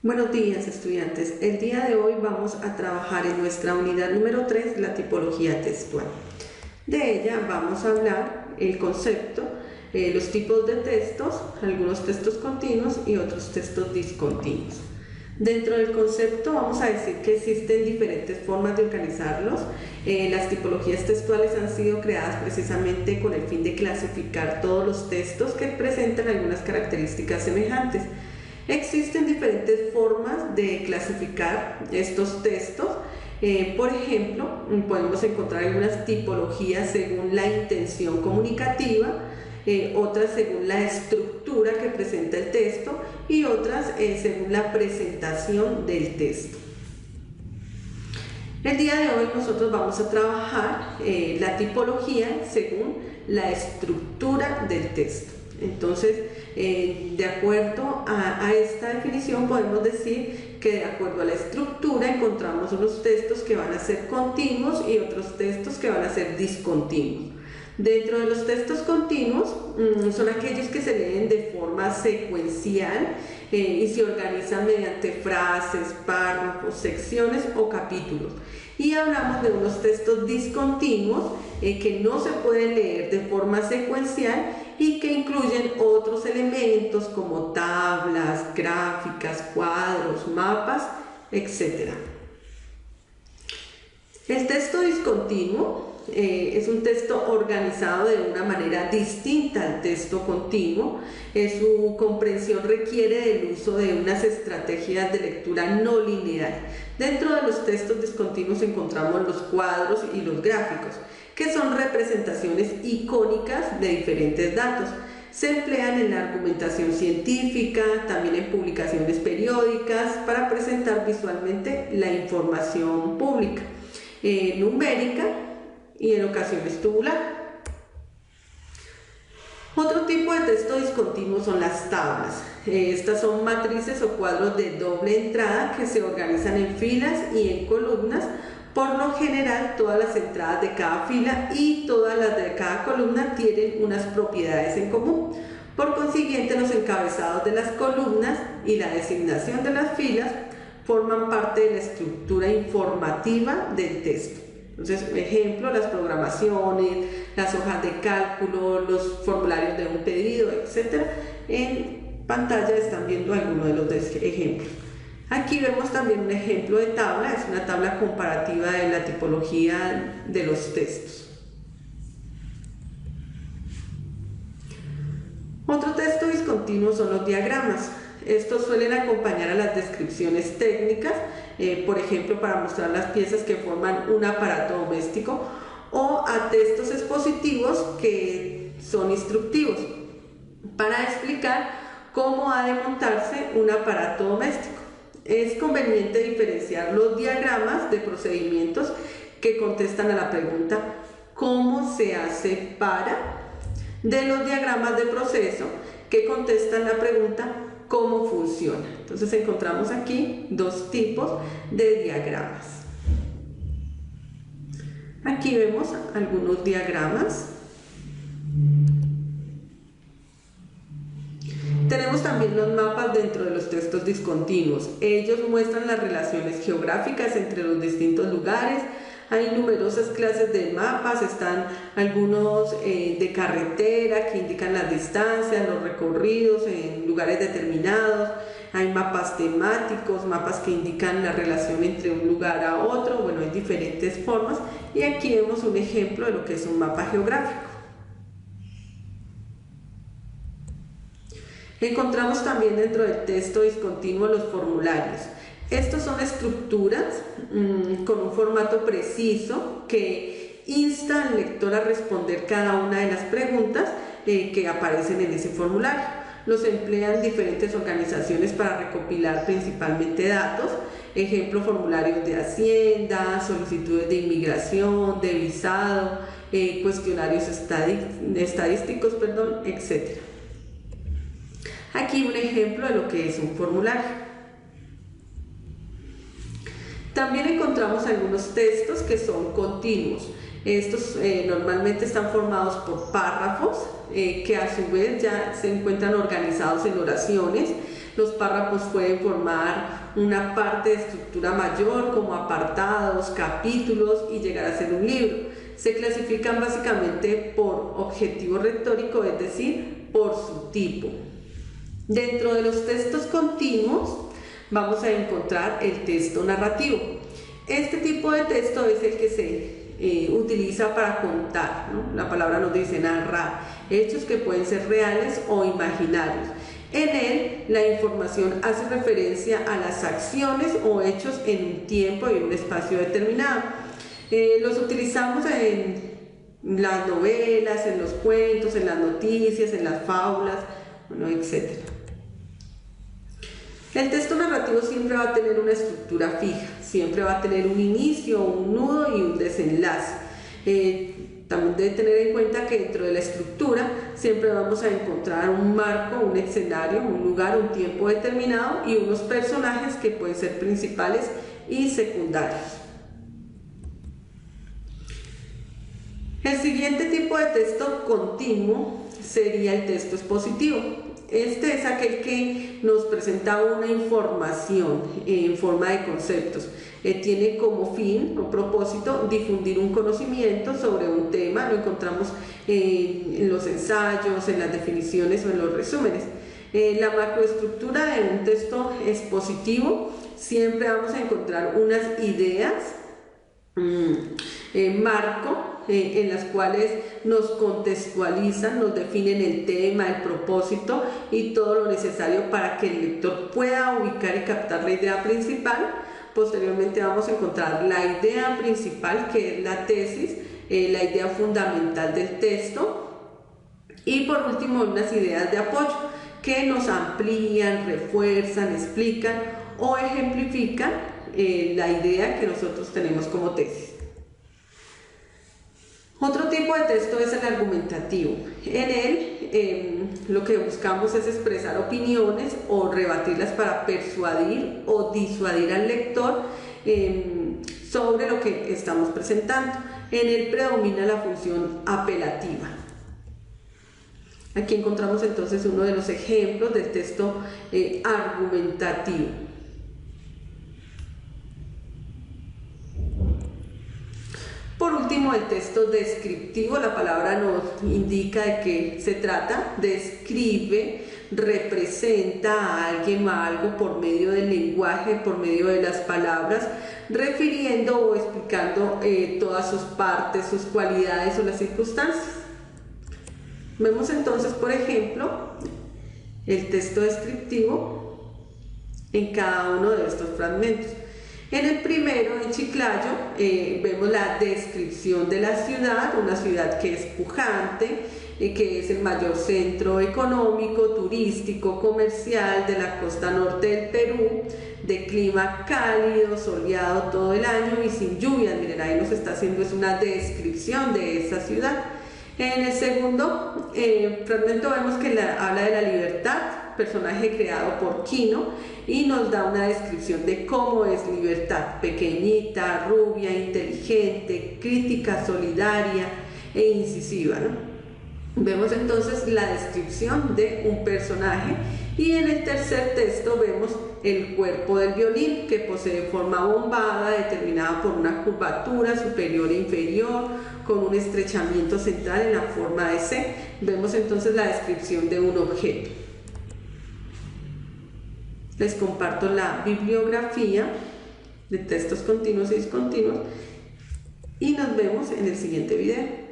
Buenos días, estudiantes. El día de hoy vamos a trabajar en nuestra unidad número 3, la tipología textual. De ella vamos a hablar el concepto, los tipos de textos, algunos textos continuos y otros textos discontinuos. Dentro del concepto vamos a decir que existen diferentes formas de organizarlos. Las tipologías textuales han sido creadas precisamente con el fin de clasificar todos los textos que presentan algunas características semejantes. Existen diferentes formas de clasificar estos textos. Por ejemplo, podemos encontrar algunas tipologías según la intención comunicativa, otras según la estructura que presenta el texto y otras según la presentación del texto. El día de hoy nosotros vamos a trabajar la tipología según la estructura del texto. Entonces, de acuerdo a esta definición podemos decir que de acuerdo a la estructura encontramos unos textos que van a ser continuos y otros textos que van a ser discontinuos. Dentro de los textos continuos son aquellos que se leen de forma secuencial y se organizan mediante frases, párrafos, secciones o capítulos. Y hablamos de unos textos discontinuos que no se pueden leer de forma secuencial y que incluyen otros elementos como tablas, gráficas, cuadros, mapas, etc. El texto discontinuo es un texto organizado de una manera distinta al texto continuo. Su comprensión requiere del uso de unas estrategias de lectura no lineal. Dentro de los textos discontinuos encontramos los cuadros y los gráficos, que son representaciones icónicas de diferentes datos. Se emplean en la argumentación científica, también en publicaciones periódicas, para presentar visualmente la información pública, numérica y en ocasiones tubular. Otro tipo de texto discontinuo son las tablas. Estas son matrices o cuadros de doble entrada que se organizan en filas y en columnas. Por lo general, todas las entradas de cada fila y todas las de cada columna tienen unas propiedades en común. Por consiguiente, los encabezados de las columnas y la designación de las filas forman parte de la estructura informativa del texto. Entonces, ejemplo, las programaciones, las hojas de cálculo, los formularios de un pedido, etc. En pantalla están viendo algunos de los ejemplos. Aquí vemos también un ejemplo de tabla, es una tabla comparativa de la tipología de los textos. Otro texto discontinuo son los diagramas. Estos suelen acompañar a las descripciones técnicas, por ejemplo, para mostrar las piezas que forman un aparato doméstico, o a textos expositivos que son instructivos, para explicar cómo ha de montarse un aparato doméstico. Es conveniente diferenciar los diagramas de procedimientos que contestan a la pregunta ¿cómo se hace para? De los diagramas de proceso que contestan la pregunta ¿cómo funciona? Entonces encontramos aquí dos tipos de diagramas. Aquí vemos algunos diagramas. Tenemos también los mapas dentro de los textos discontinuos. Ellos muestran las relaciones geográficas entre los distintos lugares. Hay numerosas clases de mapas, están algunos de carretera que indican las distancias, los recorridos en lugares determinados. Hay mapas temáticos, mapas que indican la relación entre un lugar a otro. Bueno, hay diferentes formas y aquí vemos un ejemplo de lo que es un mapa geográfico. Encontramos también dentro del texto discontinuo los formularios. Estos son estructuras con un formato preciso que insta al lector a responder cada una de las preguntas que aparecen en ese formulario. Los emplean diferentes organizaciones para recopilar principalmente datos, ejemplo, formularios de Hacienda, solicitudes de inmigración, de visado, cuestionarios estadísticos, etc. Aquí un ejemplo de lo que es un formulario. También encontramos algunos textos que son continuos. Estos normalmente están formados por párrafos que a su vez ya se encuentran organizados en oraciones. Los párrafos pueden formar una parte de estructura mayor como apartados, capítulos y llegar a ser un libro. Se clasifican básicamente por objetivo retórico, es decir, por su tipo. Dentro de los textos continuos vamos a encontrar el texto narrativo. Este tipo de texto es el que se utiliza para contar, ¿no? La palabra nos dice narrar, hechos que pueden ser reales o imaginarios. En él, la información hace referencia a las acciones o hechos en un tiempo y un espacio determinado. Los utilizamos en las novelas, en los cuentos, en las noticias, en las fábulas, bueno, etc. El texto narrativo siempre va a tener una estructura fija, siempre va a tener un inicio, un nudo y un desenlace. También debe tener en cuenta que dentro de la estructura siempre vamos a encontrar un marco, un escenario, un lugar, un tiempo determinado y unos personajes que pueden ser principales y secundarios. El siguiente tipo de texto continuo sería el texto expositivo. Este es aquel que nos presenta una información en forma de conceptos. Tiene como fin o propósito difundir un conocimiento sobre un tema. Lo encontramos en los ensayos, en las definiciones o en los resúmenes. La macroestructura de un texto expositivo, siempre vamos a encontrar unas ideas, marco, en las cuales nos contextualizan, nos definen el tema, el propósito y todo lo necesario para que el lector pueda ubicar y captar la idea principal. Posteriormente vamos a encontrar la idea principal, que es la tesis, la idea fundamental del texto, y por último unas ideas de apoyo que nos amplían, refuerzan, explican o ejemplifican la idea que nosotros tenemos como tesis. Otro tipo de texto es el argumentativo. En él lo que buscamos es expresar opiniones o rebatirlas para persuadir o disuadir al lector sobre lo que estamos presentando. En él predomina la función apelativa. Aquí encontramos entonces uno de los ejemplos del texto argumentativo. Por último, el texto descriptivo, la palabra nos indica de qué se trata, describe, representa a alguien o a algo por medio del lenguaje, por medio de las palabras, refiriendo o explicando todas sus partes, sus cualidades o las circunstancias. Vemos entonces, por ejemplo, el texto descriptivo en cada uno de estos fragmentos. En el primero, en Chiclayo, vemos la descripción de la ciudad, una ciudad que es pujante, que es el mayor centro económico, turístico, comercial de la costa norte del Perú, de clima cálido, soleado todo el año y sin lluvias. Miren, ahí nos está haciendo es una descripción de esa ciudad. En el segundo fragmento vemos que habla de la libertad, personaje creado por Quino, y nos da una descripción de cómo es Libertad: pequeñita, rubia, inteligente, crítica, solidaria e incisiva, ¿no? Vemos entonces la descripción de un personaje. Y en el tercer texto vemos el cuerpo del violín, que posee forma bombada determinada por una curvatura superior e inferior con un estrechamiento central en la forma de C. Vemos entonces la descripción de un objeto. Les comparto la bibliografía de textos continuos y discontinuos y nos vemos en el siguiente video.